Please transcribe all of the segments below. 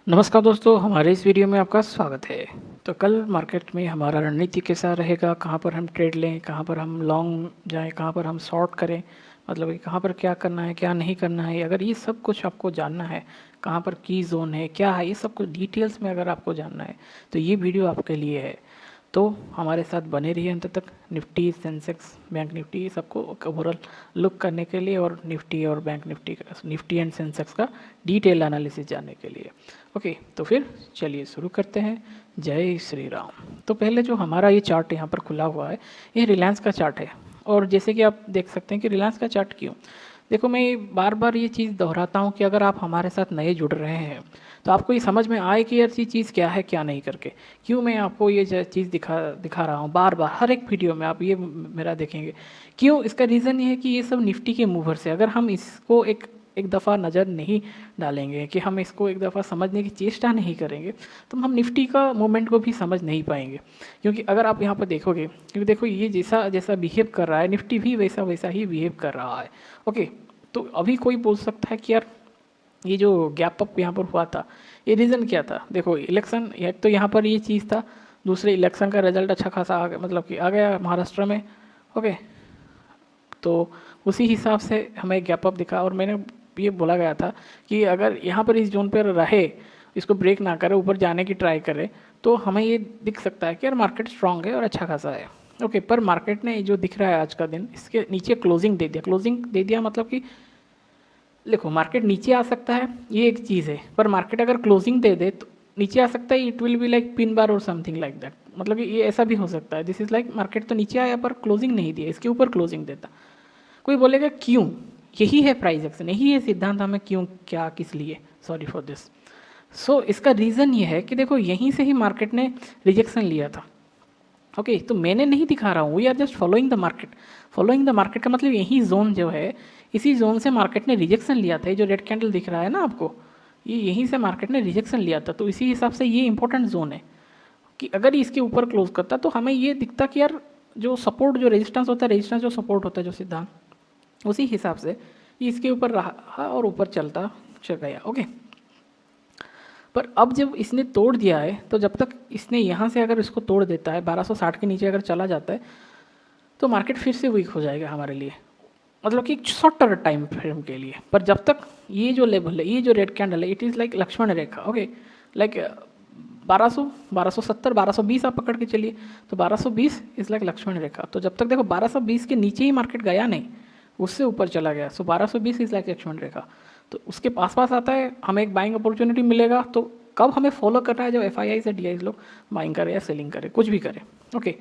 नमस्कार दोस्तों, हमारे इस वीडियो में आपका स्वागत है। तो कल मार्केट में हमारा रणनीति कैसा रहेगा, कहाँ पर हम ट्रेड लें, कहाँ पर हम लॉन्ग जाएं, कहाँ पर हम शॉर्ट करें, मतलब कि कहाँ पर क्या करना है क्या नहीं करना है, अगर ये सब कुछ आपको जानना है, कहाँ पर की जोन है क्या है, ये सब कुछ डिटेल्स में अगर आपको जानना है तो ये वीडियो आपके लिए है। तो हमारे साथ बने रहिए अंत तक। निफ्टी, सेंसेक्स, बैंक निफ्टी सबको ओवरऑल लुक करने के लिए और निफ्टी और बैंक निफ्टी का, निफ्टी एंड सेंसेक्स का डिटेल एनालिसिस जानने के लिए। ओके, तो फिर चलिए शुरू करते हैं। जय श्री राम। तो पहले जो हमारा ये चार्ट यहाँ पर खुला हुआ है, ये रिलायंस का चार्ट है। और जैसे कि आप देख सकते हैं कि रिलायंस का चार्ट क्यों, देखो मैं बार बार ये चीज़ दोहराता हूँ कि अगर आप हमारे साथ नए जुड़ रहे हैं तो आपको ये समझ में आए कि यार ये चीज़ क्या है क्या नहीं करके, क्यों मैं आपको ये चीज़ दिखा रहा हूँ बार बार हर एक वीडियो में। आप ये मेरा देखेंगे क्यों, इसका रीज़न ये है कि ये सब निफ्टी के मूवर से अगर हम इसको एक एक दफ़ा नज़र नहीं डालेंगे, कि हम इसको एक दफ़ा समझने की चेष्टा नहीं करेंगे, तो हम निफ्टी का मूवमेंट को भी समझ नहीं पाएंगे। क्योंकि अगर आप यहाँ पर देखोगे, क्योंकि देखो ये जैसा जैसा बिहेव कर रहा है निफ्टी भी वैसा वैसा ही बिहेव कर रहा है। ओके, तो अभी कोई बोल सकता है कि यार ये जो गैप अप यहाँ पर हुआ था, ये रीज़न क्या था। देखो इलेक्शन, एक तो यहाँ पर ये चीज़ था, दूसरे इलेक्शन का रिजल्ट अच्छा खासा आ गया, मतलब कि आ गया महाराष्ट्र में। ओके, तो उसी हिसाब से हमें गैप अप दिखा। और मैंने ये बोला गया था कि अगर यहाँ पर इस जोन पर रहे, इसको ब्रेक ना करे, ऊपर जाने की ट्राई करे, तो हमें ये दिख सकता है कि यार मार्केट स्ट्रांग है और अच्छा खासा है। ओके, पर मार्केट ने जो दिख रहा है आज का दिन, इसके नीचे क्लोजिंग दे दिया। क्लोजिंग दे दिया मतलब कि देखो मार्केट नीचे आ सकता है, ये एक चीज़ है, पर मार्केट अगर क्लोजिंग दे दे तो नीचे आ सकता है। It will be like pin bar और समथिंग लाइक दैट, मतलब कि ये ऐसा भी हो सकता है। दिस इज लाइक मार्केट तो नीचे आया पर क्लोजिंग नहीं दिया, इसके ऊपर क्लोजिंग देता। कोई बोलेगा क्यों, यही है प्राइस एक्शन, यही है सिद्धांत, हमें क्यों क्या किस लिए, सॉरी फॉर दिस। सो इसका रीज़न ये है कि देखो यहीं से ही मार्केट ने रिजेक्शन लिया था। ओके, तो मैंने नहीं दिखा रहा हूँ, we are just following the market. Following the market का मतलब यही जोन जो है, इसी जोन से मार्केट ने रिजेक्शन लिया था। ये जो रेड कैंडल दिख रहा है ना आपको, ये यहीं से मार्केट ने रिजेक्शन लिया था। तो इसी हिसाब से ये इंपॉर्टेंट जोन है कि अगर इसके ऊपर क्लोज करता तो हमें ये दिखता कि यार जो सपोर्ट, जो रेजिस्टेंस होता है, रेजिस्टेंस जो सपोर्ट होता है, जो सिद्धांत, उसी हिसाब से ये इसके ऊपर रहा और ऊपर चलता चल गया। ओके, पर अब जब इसने तोड़ दिया है, तो जब तक इसने यहाँ से अगर इसको तोड़ देता है, 1260 के नीचे अगर चला जाता है, तो मार्केट फिर से वीक हो जाएगा हमारे लिए, मतलब कि शॉर्ट टर्म टाइम फ्रेम के लिए। पर जब तक ये जो लेवल है, ये जो रेड कैंडल है, it is like Lakshman rekha. Okay, like 1200, 1270, 1220 आप पकड़ के चलिए, तो 1220 इज़ लाइक लक्ष्मण रेखा। तो जब तक देखो 1220 के नीचे ही मार्केट गया नहीं, उससे ऊपर चला गया, सो 1220 इज़ लाइक लक्ष्मण रेखा। तो उसके पास पास आता है, हमें एक बाइंग अपॉर्चुनिटी मिलेगा। तो कब हमें फॉलो करना है, जब FII से DI लोग बाइंग करे या सेलिंग करे, कुछ भी करे। ओके,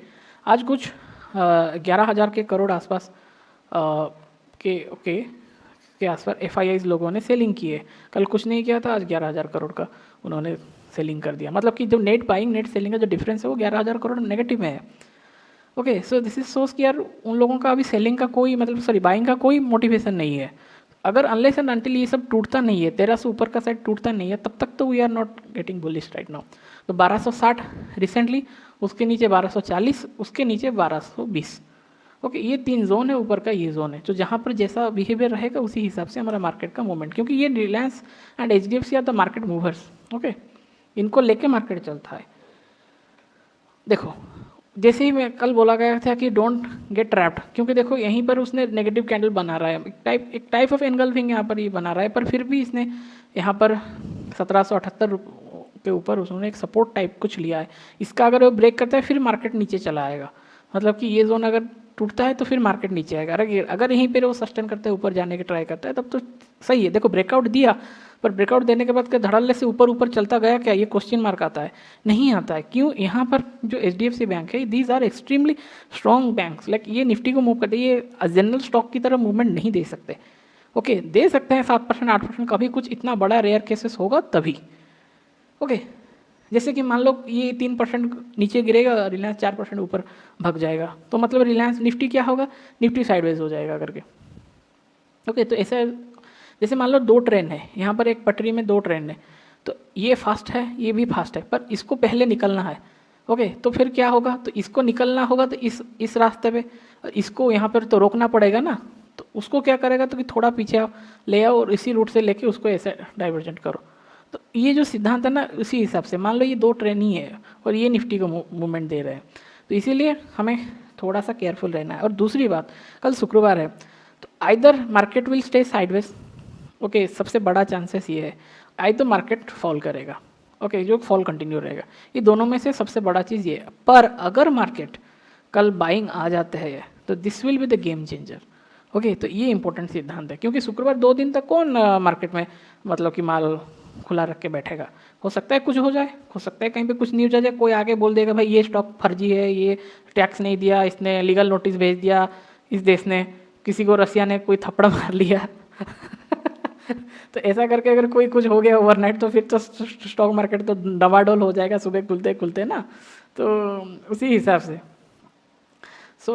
आज कुछ 11,000 के करोड़ आसपास के आसपास FII लोगों ने सेलिंग की है। कल कुछ नहीं किया था, आज 11,000 करोड़ का उन्होंने सेलिंग कर दिया। मतलब कि जो नेट बाइंग नेट सेलिंग का जो डिफरेंस है वो 11,000 करोड़ नेगेटिव में है। ओके, सो दिस इज सोच कि यार उन लोगों का अभी सेलिंग का कोई, मतलब सॉरी बाइंग का कोई मोटिवेशन नहीं है। अगर अनलेस एंड अनटिल ये सब टूटता नहीं है, 13 से ऊपर का साइड टूटता नहीं है, तब तक तो we are not getting bullish right now. तो 1260 रिसेंटली, उसके नीचे 1240, उसके नीचे 1220। ओके, ये तीन जोन है, ऊपर का ये जोन है, जो जहाँ पर जैसा बिहेवियर रहेगा उसी हिसाब से हमारा मार्केट का मूवमेंट, क्योंकि ये Reliance and HDFC are the market movers. Okay, इनको लेके मार्केट चलता है। देखो जैसे ही मैं कल बोला गया था कि डोंट गेट ट्रैप्ड, क्योंकि देखो यहीं पर उसने नेगेटिव कैंडल बना रहा है, एक टाइप ऑफ एनगल्फिंग यहाँ पर ये बना रहा है, पर फिर भी इसने यहाँ पर 1778 के ऊपर उसने एक सपोर्ट टाइप कुछ लिया है। इसका अगर वो ब्रेक करता है फिर मार्केट नीचे चला आएगा, मतलब कि ये जोन अगर टूटता है तो फिर मार्केट नीचे आएगा। अगर यहीं पर वो सस्टेन करता है, ऊपर जाने की ट्राई करता है, तब तो सही है। देखो ब्रेकआउट दिया, पर ब्रेकआउट देने के बाद क्या धड़ल्ले से ऊपर ऊपर चलता गया क्या, ये क्वेश्चन मार्क आता है। नहीं आता है, क्यों? यहाँ पर जो HDFC बैंक है, these are extremely strong banks, like ये निफ्टी को मूव करते, ये जनरल स्टॉक की तरह मूवमेंट नहीं दे सकते। ओके, दे सकते हैं 7%, 8%, कभी कुछ इतना बड़ा रेयर केसेस होगा तभी। ओके, जैसे कि मान लो ये 3% नीचे गिरेगा, रिलायंस 4% ऊपर भाग जाएगा, तो मतलब रिलायंस निफ्टी क्या होगा, निफ्टी साइडवेज हो जाएगा करके। ओके, तो ऐसा जैसे मान लो दो ट्रेन है, यहाँ पर एक पटरी में दो ट्रेन है, तो ये फास्ट है ये भी फास्ट है, पर इसको पहले निकलना है। ओके, तो फिर क्या होगा, तो इसको निकलना होगा तो इस रास्ते पे, इसको यहाँ पर तो रोकना पड़ेगा ना, तो उसको क्या करेगा, तो कि थोड़ा पीछे आप ले आओ और इसी रूट से लेके उसको ऐसे डाइवर्जेंट करो। तो ये जो सिद्धांत है ना, उसी हिसाब से मान लो ये दो ट्रेन ही है और ये निफ्टी को मूवमेंट दे रहे हैं, तो इसीलिए हमें थोड़ा सा केयरफुल रहना है। और दूसरी बात, कल शुक्रवार है, तो either market will stay sideways, okay, सबसे बड़ा चांसेस ये है, आइदर मार्केट फॉल करेगा, ओके, जो फॉल कंटिन्यू रहेगा, ये दोनों में से सबसे बड़ा चीज़ ये है। पर अगर मार्केट कल बाइंग आ जाता है तो this will be the game changer, okay. तो ये इंपॉर्टेंट सिद्धांत है, क्योंकि शुक्रवार 2 दिन तक कौन मार्केट में मतलब कि माल खुला रख के बैठेगा। हो सकता है कुछ हो जाए, हो सकता है कहीं पे कुछ न्यूज आ जाए, कोई आगे बोल देगा भाई ये स्टॉक फर्जी है, ये टैक्स नहीं दिया, इसने लीगल नोटिस भेज दिया, इस देश ने किसी को, रसिया ने कोई थप्पड़ मार लिया तो ऐसा करके अगर कोई कुछ हो गया ओवरनाइट, तो फिर तो स्टॉक मार्केट तो डबाडोल हो जाएगा सुबह खुलते खुलते ना। तो उसी हिसाब से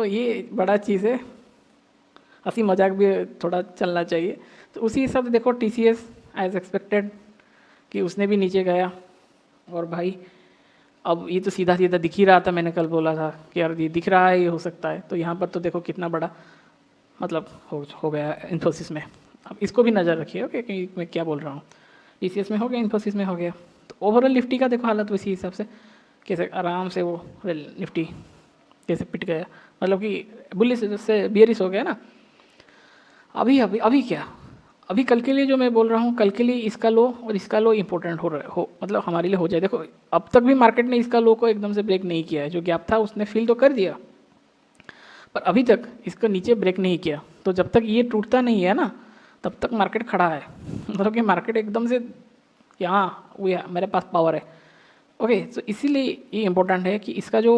ये बड़ा चीज़ है, हंसी मजाक भी थोड़ा चलना चाहिए। तो उसी हिसाब से देखो TCS एज एक्सपेक्टेड कि उसने भी नीचे गया, और भाई अब ये तो सीधा सीधा दिख ही रहा था, मैंने कल बोला था कि यार ये दिख रहा है, ये हो सकता है। तो यहाँ पर तो देखो कितना बड़ा मतलब हो गया इन्फोसिस में। अब इसको भी नज़र रखिए, ओके, कि मैं क्या बोल रहा हूँ। TCS में हो गया, इन्फोसिस में हो गया, तो ओवरऑल निफ्टी का देखो हालत उसी हिसाब से, कैसे आराम से वो निफ्टी कैसे पिट गया, मतलब कि बुलिश से बियरिश हो गया ना। अभी अभी अभी क्या, अभी कल के लिए जो मैं बोल रहा हूँ, कल के लिए इसका लो और इसका लो इंपॉर्टेंट हो मतलब हमारे लिए हो जाए। देखो अब तक भी मार्केट ने इसका लो को एकदम से ब्रेक नहीं किया है, जो गैप था उसने फिल तो कर दिया, पर अभी तक इसका नीचे ब्रेक नहीं किया। तो जब तक ये टूटता नहीं है ना, तब तक मार्केट खड़ा है, मतलब कि मार्केट एकदम से यहाँ वो मेरे पास पावर है, ओके। तो इसीलिए ये इम्पोर्टेंट है कि इसका जो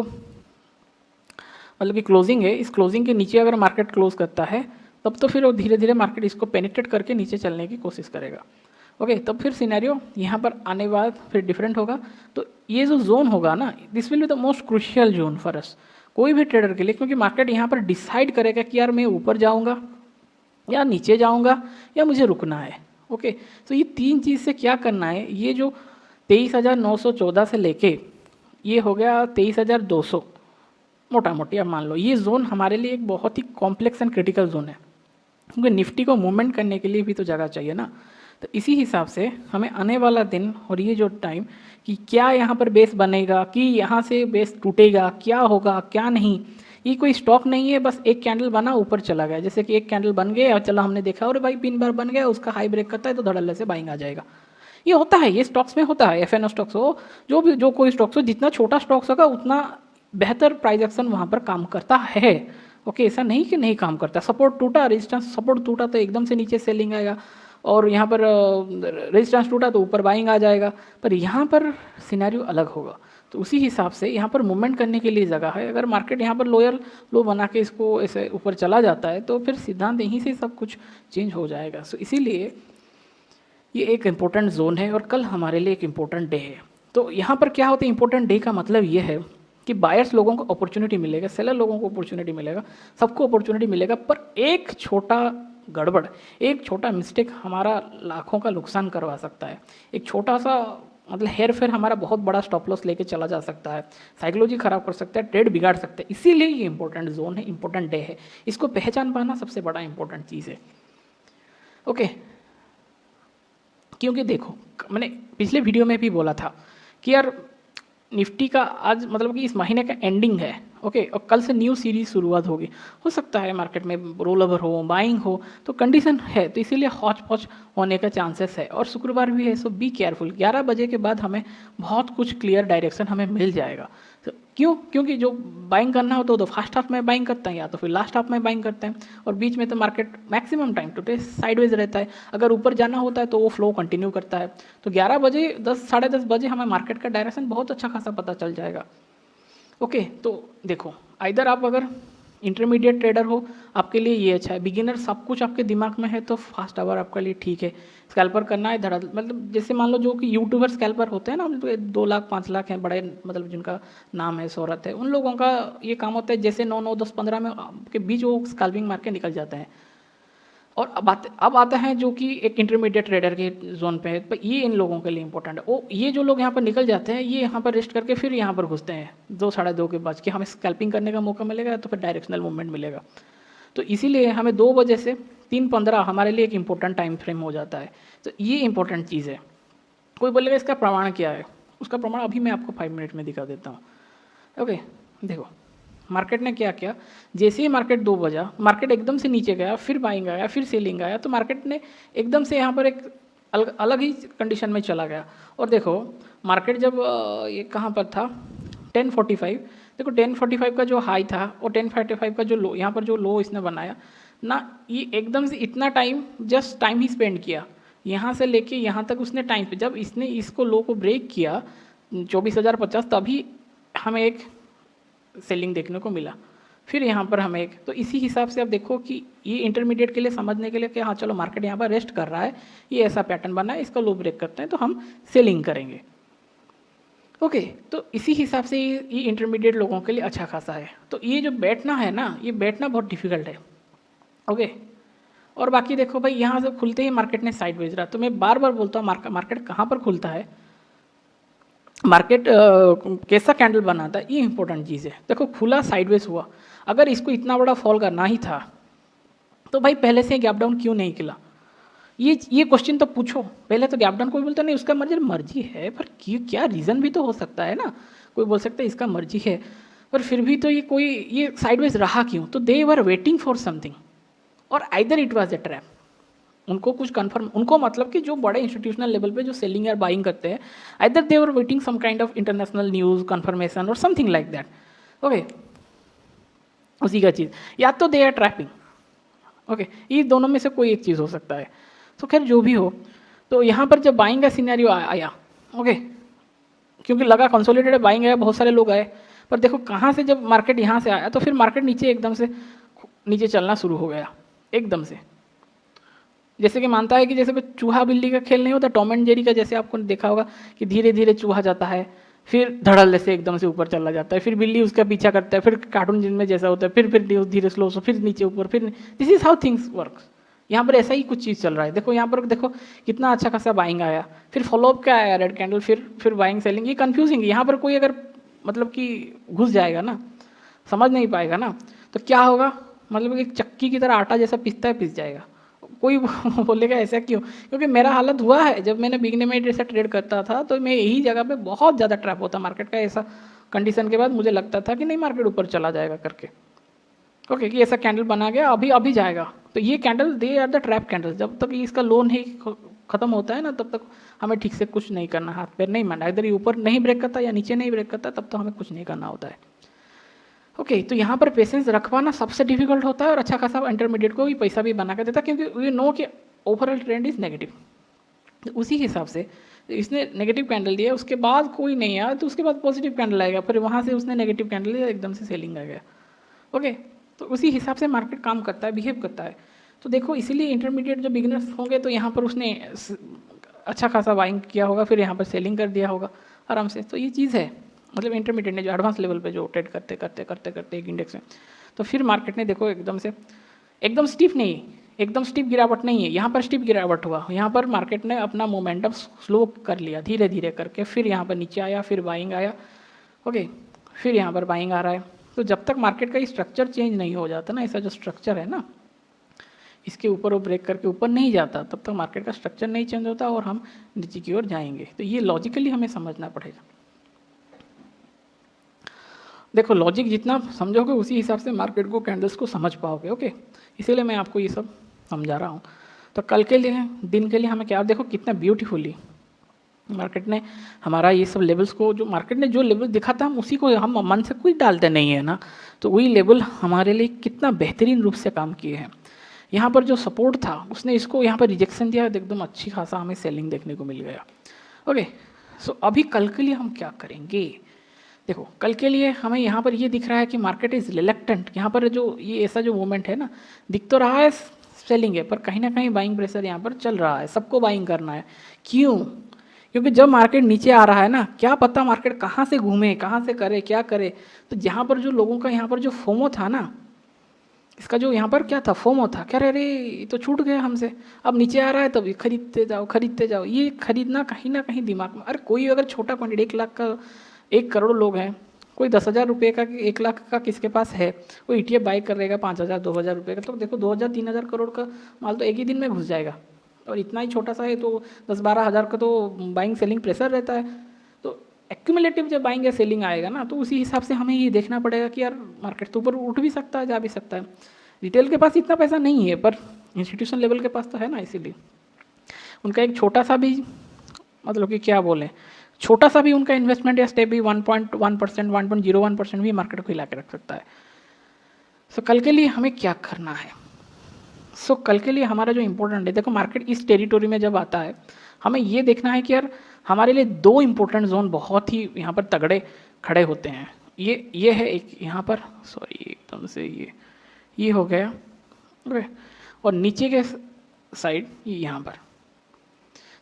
मतलब कि क्लोजिंग है, इस क्लोजिंग के नीचे अगर मार्केट क्लोज करता है, तब तो फिर वो धीरे धीरे मार्केट इसको पेनिट्रेट करके नीचे चलने की कोशिश करेगा, ओके। तब फिर सिनेरियो यहाँ पर आने बाद फिर डिफरेंट होगा। तो ये जो जोन होगा ना, this will be the most crucial zone for us, कोई भी ट्रेडर के लिए, क्योंकि मार्केट यहाँ पर डिसाइड करेगा कि यार मैं ऊपर जाऊँगा या नीचे जाऊँगा या मुझे रुकना है, ओके। तो ये तीन चीज़ से क्या करना है, ये जो 23,914 से लेके ये हो गया 23,200, मोटा मोटी अब मान लो ये जोन हमारे लिए एक बहुत ही कॉम्प्लेक्स एंड क्रिटिकल जोन है, क्योंकि निफ्टी को मूवमेंट करने के लिए भी तो जगह चाहिए ना। तो इसी हिसाब से हमें आने वाला दिन और ये जो टाइम कि क्या यहाँ पर बेस बनेगा, कि यहाँ से बेस टूटेगा, क्या होगा क्या नहीं, ये कोई स्टॉक नहीं है बस एक कैंडल बना ऊपर चला गया। जैसे कि एक कैंडल बन गया और चला, हमने देखा और भाई पिन बार बन गया, उसका हाई ब्रेक करता है तो धड़ल्ले से बाइंग आ जाएगा। ये होता है, ये स्टॉक्स में होता है, FNO स्टॉक्स हो, जो कोई स्टॉक्स हो, जितना छोटा स्टॉक्स होगा उतना बेहतर प्राइस एक्शन वहाँ पर काम करता है, ओके। ऐसा नहीं कि नहीं काम करता। सपोर्ट टूटा, रेजिस्टेंस सपोर्ट टूटा तो एकदम से नीचे सेलिंग आएगा, और यहाँ पर रेजिस्टेंस टूटा तो ऊपर बाइंग आ जाएगा। पर यहाँ पर सिनेरियो अलग होगा। तो उसी हिसाब से यहाँ पर मूवमेंट करने के लिए जगह है। अगर मार्केट यहाँ पर लोअर लो बना के इसको ऐसे ऊपर चला जाता है तो फिर सिद्धांत यहीं से सब कुछ चेंज हो जाएगा। सो इसीलिए ये एक इम्पोर्टेंट जोन है और कल हमारे लिए एक इम्पोर्टेंट डे है। तो यहाँ पर क्या होता है, इम्पोर्टेंट डे का मतलब ये है कि बायर्स लोगों को अपॉर्चुनिटी मिलेगा, सेलर लोगों को अपॉर्चुनिटी मिलेगा, सबको अपॉर्चुनिटी मिलेगा। पर एक छोटा गड़बड़, एक छोटा मिस्टेक हमारा लाखों का नुकसान करवा सकता है। एक छोटा सा मतलब हेयर फेयर हमारा बहुत बड़ा स्टॉप लॉस लेके चला जा सकता है, साइकोलॉजी खराब कर सकता है, ट्रेड बिगाड़ सकता है। इसीलिए ये इंपॉर्टेंट जोन है, इंपॉर्टेंट डे है, इसको पहचान पाना सबसे बड़ा इंपॉर्टेंट चीज़ है, ओके। क्योंकि देखो मैंने पिछले वीडियो में भी बोला था कि यार निफ्टी का आज मतलब कि इस महीने का एंडिंग है, ओके, और कल से न्यू सीरीज शुरुआत होगी। हो सकता है मार्केट में रोल ओवर हो, बाइंग हो, तो कंडीशन है, तो इसीलिए हौच पौच होने का चांसेस है। और शुक्रवार भी है, सो बी केयरफुल। 11 बजे के बाद हमें बहुत कुछ क्लियर डायरेक्शन हमें मिल जाएगा। तो क्यों, क्योंकि जो बाइंग करना हो तो फर्स्ट हाफ में बाइंग करते हैं या तो फिर लास्ट हाफ में बाइंग करते हैं, और बीच में तो market maximum time to sideways रहता है। अगर ऊपर जाना होता है तो वो फ्लो कंटिन्यू करता है। तो 11 बजे 10 साढ़े 10 बजे हमें मार्केट का डायरेक्शन बहुत अच्छा खासा पता चल जाएगा, ओके। तो देखो इधर आप अगर इंटरमीडिएट ट्रेडर हो आपके लिए ये अच्छा है, बिगिनर सब कुछ आपके दिमाग में है तो फास्ट आवर आपके लिए ठीक है। स्कैल्पर करना है धड़ा, मतलब जैसे मान लो जो कि यूट्यूबर स्कैल्पर होते हैं ना, तो 2 लाख 5 लाख हैं बड़े, मतलब जिनका नाम है, शोहरत है, उन लोगों का ये काम होता है जैसे 9 9 10 15 में के बीच वो स्कैल्पिंग मार के निकल जाते हैं। और अब आता है जो कि एक इंटरमीडिएट ट्रेडर के जोन पे है, पर ये इन लोगों के लिए इंपॉर्टेंट है। वो ये जो लोग यहाँ पर निकल जाते हैं, ये यहाँ पर रेस्ट करके फिर यहाँ पर घुसते हैं 2 साढ़े 2 के बाद कि हमें स्कैल्पिंग करने का मौका मिलेगा तो फिर डायरेक्शनल मूवमेंट मिलेगा। तो इसीलिए हमें 2 बजे से 3:15 हमारे लिए एक इंपॉर्टेंट टाइम फ्रेम हो जाता है। तो ये इंपॉर्टेंट चीज़ है, कोई बोलेगा इसका प्रमाण क्या है, उसका प्रमाण अभी मैं आपको 5 मिनट में दिखा देता हूँ। ओके, देखो मार्केट ने क्या किया, जैसे ही मार्केट 2 बजा, मार्केट एकदम से नीचे गया, फिर बाइंग आया, फिर सेलिंग आया, तो मार्केट ने एकदम से यहाँ पर एक अलग ही कंडीशन में चला गया। और देखो मार्केट जब ये कहाँ पर था 1045, देखो 1045 का जो हाई था और 1045 का जो लो, यहाँ पर जो लो इसने बनाया ना, ये एकदम से इतना टाइम, जस्ट टाइम ही स्पेंड किया, यहाँ से लेके यहाँ तक उसने टाइम पे, जब इसने इसको लो को ब्रेक किया 24,050, तभी हमें एक सेलिंग देखने को मिला। फिर यहाँ पर हमें एक, तो इसी हिसाब से आप देखो कि ये इंटरमीडिएट के लिए समझने के लिए कि हाँ चलो मार्केट यहाँ पर रेस्ट कर रहा है, ये ऐसा पैटर्न बना है, इसका लो ब्रेक करते हैं तो हम सेलिंग करेंगे। ओके, तो इसी हिसाब से ये इंटरमीडिएट लोगों के लिए अच्छा खासा है। तो ये जो बैठना है ना, ये बैठना बहुत डिफिकल्ट है। ओके, और बाकी देखो भाई यहाँ से खुलते ही मार्केट ने साइड भेज रहा, तो मैं बार बार बोलता हूँ मार्केट कहाँ पर खुलता है, मार्केट कैसा कैंडल बनाता है, ये इंपॉर्टेंट चीज़ है। देखो खुला साइडवेज हुआ, अगर इसको इतना बड़ा फॉल करना ही था तो भाई पहले से गैप डाउन क्यों नहीं किया, ये क्वेश्चन तो पूछो। पहले तो गैप डाउन कोई बोलता नहीं, उसका मर्जी है, पर क्या रीज़न भी तो हो सकता है ना, कोई बोल सकता है इसका मर्जी है, पर फिर भी तो ये साइडवेज रहा क्यों, तो दे वर वेटिंग फॉर समथिंग, और either it was a trap. उनको कुछ कंफर्म, उनको मतलब कि जो बड़े इंस्टीट्यूशनल लेवल पे जो सेलिंग या बाइंग करते हैं, either they were waiting some kind of international news confirmation और समथिंग लाइक दैट। ओके, उसी का चीज़, या तो दे आर ट्रैपिंग। ओके, ये दोनों में से कोई एक चीज़ हो सकता है। तो खैर जो भी हो, तो यहाँ पर जब बाइंग का सिनेरियो आया, ओके, क्योंकि लगा कंसोलिडेटेड बाइंग आया, बहुत सारे लोग आए, पर देखो कहाँ से जब मार्केट यहाँ से आया तो फिर मार्केट नीचे एकदम से नीचे चलना शुरू हो गया एकदम से। जैसे कि मानता है कि जैसे कोई चूहा बिल्ली का खेल नहीं होता, टॉम एंड जेरी का, जैसे आपको देखा होगा कि धीरे धीरे चूहा जाता है, फिर धड़ल्ले से एकदम से ऊपर चला जाता है, फिर बिल्ली उसका पीछा करता है, फिर कार्टून जिनमें जैसा होता है, फिर धीरे स्लो, फिर नीचे ऊपर, फिर this is how things works. यहाँ पर ऐसा ही कुछ चीज़ चल रहा है। देखो यहाँ पर देखो कितना अच्छा खासा बाइंग आया, फिर फॉलोअप क्या आया, रेड कैंडल, फिर बाइंग सेलिंग, ये कंफ्यूजिंग है। यहाँ पर कोई अगर मतलब कि घुस जाएगा ना, समझ नहीं पाएगा ना, तो क्या होगा, मतलब एक चक्की की तरह आटा जैसा पिसता है, पिस जाएगा। कोई बोलेगा ऐसा क्यों, क्योंकि मेरा हालत हुआ है जब मैंने बिगने में जैसा ट्रेड करता था, तो मैं यही जगह पे बहुत ज़्यादा ट्रैप होता मार्केट का। ऐसा कंडीशन के बाद मुझे लगता था कि नहीं मार्केट ऊपर चला जाएगा करके, ओके, कि ऐसा कैंडल बना गया, अभी जाएगा। तो ये candle they are the trap candle, जब तक इसका लो नहीं खत्म होता है ना, तब तक हमें ठीक से कुछ नहीं करना, हाथ पैर नहीं मारना, इधर ही ऊपर नहीं ब्रेक करता या नीचे नहीं ब्रेक करता, तब तो हमें कुछ नहीं करना होता है। ओके, तो यहाँ पर पेशेंस रख पाना सबसे डिफिकल्ट होता है, और अच्छा खासा इंटरमीडिएट को भी पैसा भी बना कर देता है, क्योंकि वी नो कि ओवरऑल ट्रेंड इज नेगेटिव। तो उसी हिसाब से इसने नेगेटिव कैंडल दिया, उसके बाद कोई नहीं आया, तो उसके बाद पॉजिटिव कैंडल आएगा, फिर वहाँ से उसने नेगेटिव कैंडल दिया, एकदम से सेलिंग आ गया। ओके, तो उसी हिसाब से मार्केट काम करता है, बिहेव करता है। तो देखो इसीलिए इंटरमीडिएट जो बिगिनर्स होंगे, तो यहाँ पर उसने अच्छा खासा बाइंग किया होगा, फिर यहाँ पर सेलिंग कर दिया होगा आराम से। तो ये चीज़ है, मतलब इंटरमीडिएट ने जो एडवांस लेवल पे जो ट्रेड करते एक इंडेक्स में, तो फिर मार्केट ने देखो एकदम स्टीप नहीं, एकदम स्टीप गिरावट नहीं है, यहाँ पर स्टीप गिरावट हुआ, यहाँ पर मार्केट ने अपना मोमेंटम स्लो कर लिया धीरे धीरे करके, फिर यहाँ पर नीचे आया, फिर बाइंग आया। ओके, फिर यहाँ पर बाइंग आ रहा है। तो जब तक मार्केट का स्ट्रक्चर चेंज नहीं हो जाता ना, ऐसा जो स्ट्रक्चर है ना, इसके ऊपर वो ब्रेक करके ऊपर नहीं जाता, तब तक मार्केट का स्ट्रक्चर नहीं चेंज होता और हम नीचे की ओर जाएंगे। तो ये लॉजिकली हमें समझना पड़ेगा। देखो लॉजिक जितना समझोगे उसी हिसाब से मार्केट को, कैंडल्स को समझ पाओगे। ओके, इसीलिए मैं आपको ये सब समझा रहा हूँ। तो कल के लिए, दिन के लिए हमें क्या, देखो कितना ब्यूटीफुली मार्केट ने हमारा ये सब लेवल्स को, जो मार्केट ने जो लेवल दिखा था, हम उसी को, हम मन से कोई डालते नहीं है ना, तो वही लेवल हमारे लिए कितना बेहतरीन रूप से काम किए हैं। यहाँ पर जो सपोर्ट था उसने इसको यहाँ पर रिजेक्शन दिया, एकदम अच्छी खासा हमें सेलिंग देखने को मिल गया। ओके, सो अभी कल के लिए हम क्या करेंगे, देखो कल के लिए हमें यहाँ पर ये दिख रहा है कि मार्केट इज़ रिलेक्टेंट। यहाँ पर जो ये ऐसा जो मूवमेंट है ना, दिख तो रहा है सेलिंग है, पर कहीं ना कहीं बाइंग प्रेशर यहाँ पर चल रहा है, सबको बाइंग करना है। क्यों, क्योंकि जब मार्केट नीचे आ रहा है ना, क्या पता मार्केट कहाँ से घूमे, कहाँ से करे, क्या करे। तो जहाँ पर जो लोगों का यहाँ पर जो फोमो था ना, इसका जो यहाँ पर क्या था, फोमो था, क्या अरे ये तो छूट गया हमसे, अब नीचे आ रहा है तब खरीदते जाओ। ये खरीदना कहीं ना कहीं दिमाग में, अरे कोई अगर छोटा क्वांटिटी 1 लाख का 1 करोड़ लोग हैं, कोई 10,000 रुपये का 1 लाख का किसके पास है, कोई ETF बाई करेगा 5,000 2,000 रुपये का, तो देखो 2,000 3,000 करोड़ का माल तो एक ही दिन में घुस जाएगा और इतना ही छोटा सा है तो 10-12 हज़ार का तो बाइंग सेलिंग प्रेशर रहता है। तो एक्यूमुलेटिव जब बाइंग या सेलिंग आएगा ना, तो उसी हिसाब से हमें ये देखना पड़ेगा कि यार मार्केट तो ऊपर उठ भी सकता है, जा भी सकता है। रिटेल के पास इतना पैसा नहीं है, पर इंस्टीट्यूशन लेवल के पास तो है ना, इसीलिए उनका एक छोटा सा भी, मतलब कि क्या बोलें, छोटा सा भी उनका इन्वेस्टमेंट या स्टेप भी 1.1%, 1.01% भी मार्केट को हिला के रख सकता है। सो कल के लिए हमें क्या करना है? कल के लिए हमारा जो इम्पोर्टेंट है, देखो मार्केट इस टेरिटोरी में जब आता है, हमें ये देखना है कि यार हमारे लिए दो इम्पोर्टेंट जोन बहुत ही यहाँ पर तगड़े खड़े होते हैं। ये है एक यहाँ पर, सॉरी एकदम से ये हो गया, ओके, और नीचे के साइड ये यहाँ पर।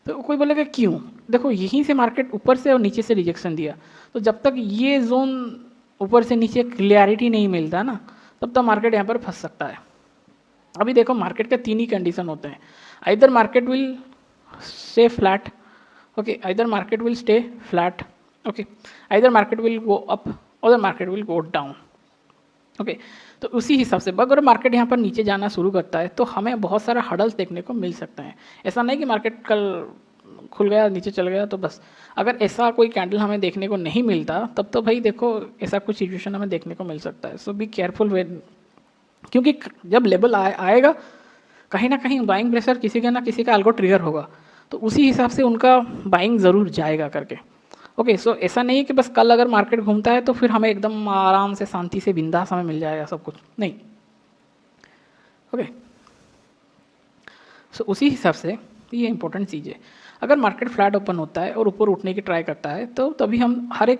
तो कोई बोलेगा क्यों? देखो यहीं से मार्केट ऊपर से और नीचे से रिजेक्शन दिया, तो जब तक ये जोन ऊपर से नीचे क्लियरिटी नहीं मिलता ना, तब तक मार्केट यहाँ पर फंस सकता है। अभी देखो मार्केट का 3 ही कंडीशन होते हैं, either market will stay flat, okay, either market will stay flat, okay, either market will go up और market will go down, okay. तो उसी हिसाब से अगर मार्केट यहाँ पर नीचे जाना शुरू करता है तो हमें बहुत सारा हडल्स देखने को मिल सकते हैं। ऐसा नहीं कि मार्केट कल खुल गया नीचे चल गया तो बस, अगर ऐसा कोई कैंडल हमें देखने को नहीं मिलता तब तो भाई देखो ऐसा कुछ सिचुएशन हमें देखने को मिल सकता है। सो बी केयरफुल वेन, क्योंकि जब लेवल आएगा कहीं ना कहीं बाइंग प्रेशर किसी का ना किसी का अल्गो ट्रिगर होगा, तो उसी हिसाब से उनका बाइंग ज़रूर जाएगा करके, ओके। सो ऐसा नहीं है कि बस कल अगर मार्केट घूमता है तो फिर हमें एकदम आराम से शांति से बिंदास हमें मिल जाएगा सब कुछ, नहीं, ओके। सो उसी हिसाब से ये इंपॉर्टेंट चीज़ है। अगर मार्केट फ्लैट ओपन होता है और ऊपर उठने की ट्राई करता है तो तभी हम हर एक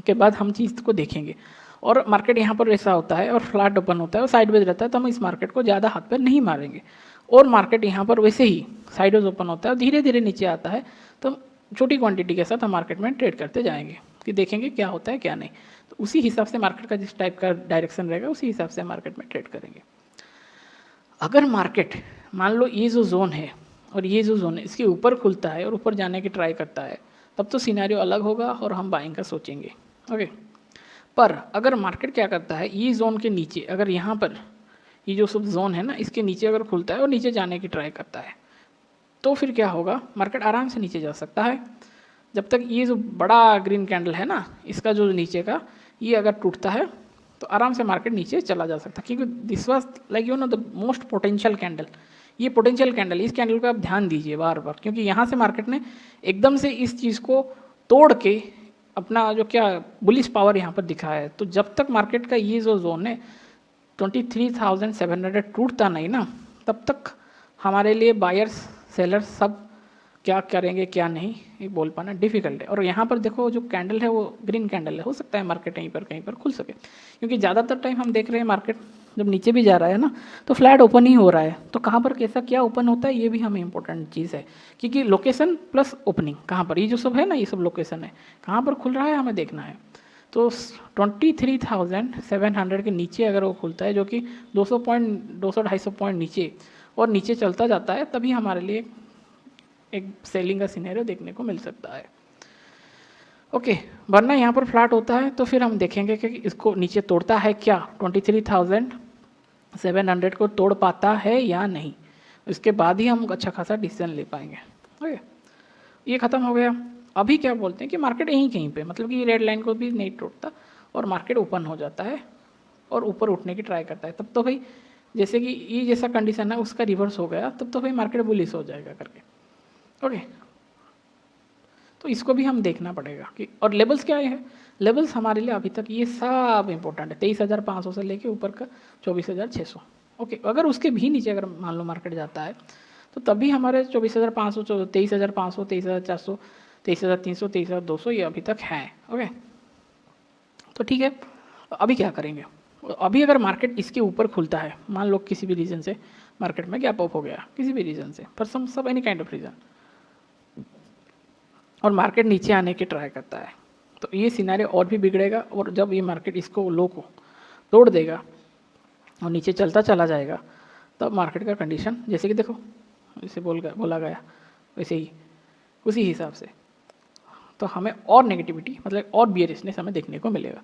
के बाद हम चीज़ को देखेंगे। और मार्केट यहाँ पर ऐसा होता है और फ्लैट ओपन होता है और साइडवेज रहता है तो हम इस मार्केट को ज़्यादा हाथ पर नहीं मारेंगे। और मार्केट यहाँ पर वैसे ही साइडवेज ओपन होता है और धीरे धीरे नीचे आता है तो हम छोटी क्वांटिटी के साथ हम मार्केट में ट्रेड करते जाएंगे कि देखेंगे क्या होता है क्या नहीं। तो उसी हिसाब से मार्केट का जिस टाइप का डायरेक्शन रहेगा उसी हिसाब से मार्केट में ट्रेड करेंगे। अगर मार्केट मान लो ये जो जोन है और ये जो जोन है इसके ऊपर खुलता है और ऊपर जाने की ट्राई करता है, तब तो सिनेरियो अलग होगा और हम बाइंग का सोचेंगे, ओके। पर अगर मार्केट क्या करता है, ये जोन के नीचे अगर यहाँ पर ये जो सब जोन है ना इसके नीचे अगर खुलता है और नीचे जाने की ट्राई करता है तो फिर क्या होगा, मार्केट आराम से नीचे जा सकता है। जब तक ये जो बड़ा ग्रीन कैंडल है ना इसका जो नीचे का ये अगर टूटता है तो आराम से मार्केट नीचे चला जा सकता है, क्योंकि this was like you know the most potential candle. ये पोटेंशियल कैंडल, इस कैंडल को आप ध्यान दीजिए बार बार, क्योंकि यहाँ से मार्केट ने एकदम से इस चीज़ को तोड़ के अपना जो क्या बुलिश पावर यहाँ पर दिखाया है। तो जब तक मार्केट का ये जो जोन है 23,700 टूटता नहीं ना, तब तक हमारे लिए बायर्स सेलर्स सब क्या करेंगे क्या नहीं ये बोल पाना डिफिकल्ट है। और यहाँ पर देखो जो कैंडल है वो ग्रीन कैंडल है, हो सकता है मार्केट कहीं पर खुल सके, क्योंकि ज़्यादातर टाइम हम देख रहे हैं मार्केट जब नीचे भी जा रहा है ना तो फ्लैट ओपन ही हो रहा है। तो कहाँ पर कैसा क्या ओपन होता है ये भी हमें इंपॉर्टेंट चीज़ है, क्योंकि लोकेशन प्लस ओपनिंग कहाँ पर, ये जो सब है ना ये सब लोकेशन है कहाँ पर खुल रहा है हमें देखना है। तो 23,700 के नीचे अगर वो खुलता है जो कि 200-250 पॉइंट नीचे और नीचे चलता जाता है, तभी हमारे लिए एक सेलिंग का सिनेरियो देखने को मिल सकता है, ओके। वरना यहाँ पर फ्लैट होता है तो फिर हम देखेंगे कि इसको नीचे तोड़ता है क्या, 23,700 को तोड़ पाता है या नहीं, इसके बाद ही हम अच्छा खासा डिसीजन ले पाएंगे, ओके। ये ख़त्म हो गया। अभी क्या बोलते हैं कि मार्केट यहीं कहीं पे, मतलब कि रेड लाइन को भी नहीं तोड़ता और मार्केट ओपन हो जाता है और ऊपर उठने की ट्राई करता है, तब तो भाई जैसे कि ये जैसा कंडीशन है उसका रिवर्स हो गया, तब तो भाई मार्केट बुलिश हो जाएगा करके, ओके। तो इसको भी हम देखना पड़ेगा कि, और लेवल्स क्या है, लेवल्स हमारे लिए अभी तक ये सब इंपॉर्टेंट है, 23,500 से लेके ऊपर का 24,600, ओके। अगर उसके भी नीचे अगर मान लो मार्केट जाता है तो तभी हमारे 24,500, 23,500, 23,400, 23,300, 23,200 ये अभी तक हैं, ओके। तो ठीक है, अभी क्या करेंगे, अभी अगर मार्केट इसके ऊपर खुलता है, मान लो किसी भी रीज़न से मार्केट में गैप अप हो गया, किसी भी रीज़न से, फॉर सम सब एनी काइंड ऑफ रीज़न, और मार्केट नीचे आने की ट्राई करता है, तो ये सिनेरियो और भी बिगड़ेगा। और जब ये मार्केट इसको लो को तोड़ देगा और नीचे चलता चला जाएगा, तब मार्केट का कंडीशन जैसे कि देखो जैसे बोला गया वैसे ही उसी हिसाब से तो हमें और नेगेटिविटी मतलब और बियरिशनेस हमें देखने को मिलेगा।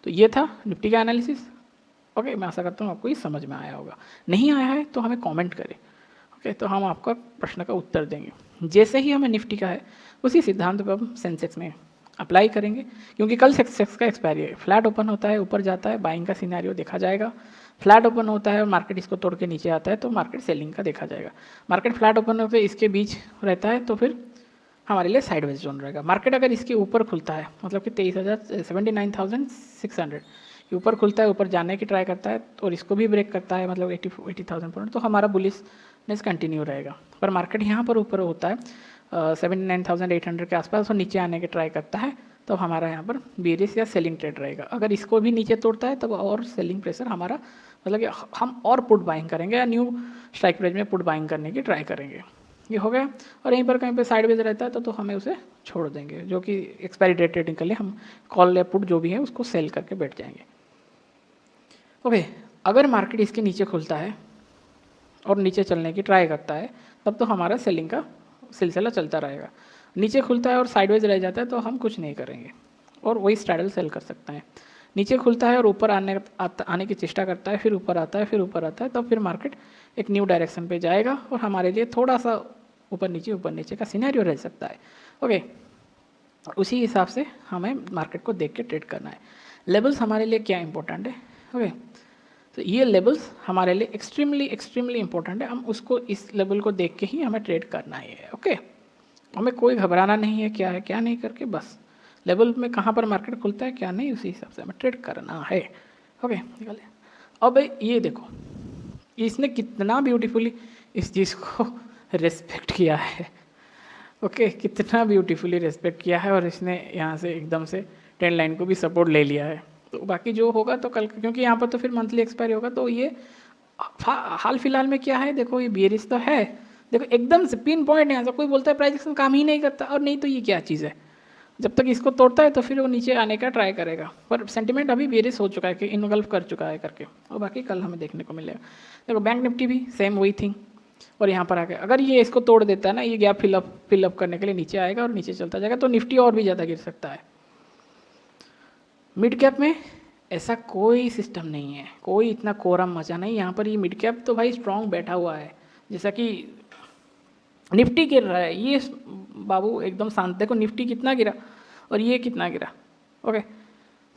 तो ये था निफ्टी का एनालिसिस, ओके। मैं आशा करता हूँ आपको ये समझ में आया होगा, नहीं आया है तो हमें कमेंट करें, ओके। ओके, तो हम आपका प्रश्न का उत्तर देंगे। जैसे ही हमें निफ्टी का है उसी सिद्धांत पर हम सेंसेक्स में अप्लाई करेंगे, क्योंकि कल सेंसेक्स का एक्सपायरी है। फ्लैट ओपन होता है, ऊपर जाता है, बाइंग का सिनेरियो देखा जाएगा। फ्लैट ओपन होता है और मार्केट इसको तोड़ के नीचे आता है तो मार्केट सेलिंग का देखा जाएगा। मार्केट फ्लैट ओपन होकर इसके बीच रहता है तो फिर हमारे लिए साइडवेज जोन रहेगा। मार्केट अगर इसके ऊपर खुलता है, मतलब कि 79,600 के ऊपर खुलता है, ऊपर जाने की ट्राई करता है और इसको भी ब्रेक करता है, मतलब 80,000 पॉइंट, तो हमारा बुलिशनेस कंटिन्यू रहेगा। पर मार्केट यहाँ पर ऊपर होता है 79,800 के आसपास और नीचे आने की ट्राई करता है, तो हमारा यहाँ पर बेरिश या सेलिंग ट्रेड रहेगा। अगर इसको भी नीचे तोड़ता है तब और सेलिंग प्रेशर हमारा, मतलब कि हम और पुट बाइंग करेंगे या न्यू स्ट्राइक प्राइस में पुट बाइंग करने की ट्राई करेंगे। ये हो गया। और यहीं पर कहीं पे साइडवेज रहता है तो हमें उसे छोड़ देंगे, जो कि एक्सपायरी डेट ट्रेडिंग के लिए हम कॉल या पुट जो भी है उसको सेल करके बैठ जाएंगे। ओके, अगर मार्केट इसके नीचे खुलता है और नीचे चलने की ट्राई करता है तब तो हमारा सेलिंग का सिलसिला चलता रहेगा। नीचे खुलता है और साइडवेज रह जाता है तो हम कुछ नहीं करेंगे और वही स्ट्रैडल सेल कर सकते हैं। नीचे खुलता है और ऊपर आने की चेष्टा करता है, फिर ऊपर आता है, फिर ऊपर आता है, तब फिर मार्केट एक न्यू डायरेक्शन पे जाएगा और हमारे लिए थोड़ा सा ऊपर नीचे का सिनेरियो रह सकता है। ओके, उसी हिसाब से हमें मार्केट को देख के ट्रेड करना है। लेवल्स हमारे लिए क्या इंपॉर्टेंट है? ओके, तो ये लेवल्स हमारे लिए एक्सट्रीमली इंपॉर्टेंट है। हम उसको, इस लेवल को देख के ही हमें ट्रेड करना है। ओके, हमें कोई घबराना नहीं है क्या है क्या नहीं करके, बस लेवल में कहाँ पर मार्केट खुलता है क्या नहीं, उसी हिसाब से हमें ट्रेड करना है। ओके, निकाले। अब ये देखो, इसने कितना ब्यूटीफुली इस चीज़ को रेस्पेक्ट किया है। ओके, कितना ब्यूटीफुली रेस्पेक्ट किया है और इसने यहाँ से एकदम से ट्रेंड लाइन को भी सपोर्ट ले लिया है। तो बाकी जो होगा तो कल, क्योंकि यहाँ पर तो फिर मंथली एक्सपायरी होगा, तो ये हाल फिलहाल में क्या है, देखो ये बेरिश तो है, देखो एकदम से पिन पॉइंट यहाँ से कोई बोलता है प्राइस एक्शन काम ही नहीं करता, और नहीं तो ये क्या चीज़ है, जब तक इसको तोड़ता है तो फिर वो नीचे आने का ट्राई करेगा, पर सेंटिमेंट अभी बेरिश हो चुका है कि इनगल्फ कर चुका है करके, और बाकी कल हमें देखने को मिलेगा। देखो बैंक निफ्टी भी सेम वही थिंग, और यहाँ पर आके अगर ये इसको तोड़ देता है ना, ये गैप फिलअप करने के लिए नीचे आएगा और नीचे चलता जाएगा, तो निफ्टी और भी ज़्यादा गिर सकता है। मिड कैप में ऐसा कोई सिस्टम नहीं है, कोई इतना कोरम मचा नहीं यहाँ पर। ये मिड कैप तो भाई स्ट्रॉन्ग बैठा हुआ है, जैसा कि निफ्टी गिर रहा है, ये बाबू एकदम शांत। देखो निफ्टी कितना गिरा और ये कितना गिरा। Okay,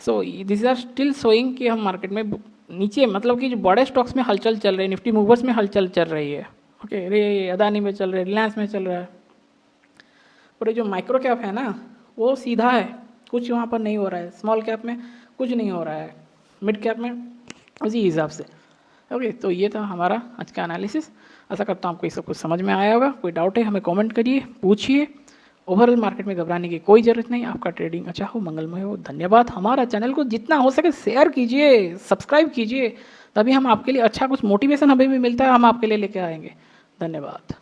so this are still showing कि हम मार्केट में नीचे, मतलब कि जो बड़े स्टॉक्स में हलचल चल रही है, निफ्टी मूवर्स में हलचल चल रही है। ओके, रे अदानी में चल रहा है, रिलायंस में चल रहा है, और ये जो माइक्रो कैप है ना वो सीधा है, कुछ वहाँ पर नहीं हो रहा है। स्मॉल कैप में कुछ नहीं हो रहा है, मिड कैप में उसी हिसाब से। ओके, तो ये था हमारा आज का एनालिसिस। आशा करता हूँ आपको ये सब कुछ समझ में आया होगा। कोई डाउट है हमें कमेंट करिए, पूछिए। ओवरऑल मार्केट में घबराने की कोई ज़रूरत नहीं। आपका ट्रेडिंग अच्छा हो, मंगलमय हो। धन्यवाद। हमारा चैनल को जितना हो सके शेयर कीजिए, सब्सक्राइब कीजिए, तभी हम आपके लिए अच्छा कुछ मोटिवेशन हमें भी मिलता है, हम आपके लिए लेके आएंगे। धन्यवाद।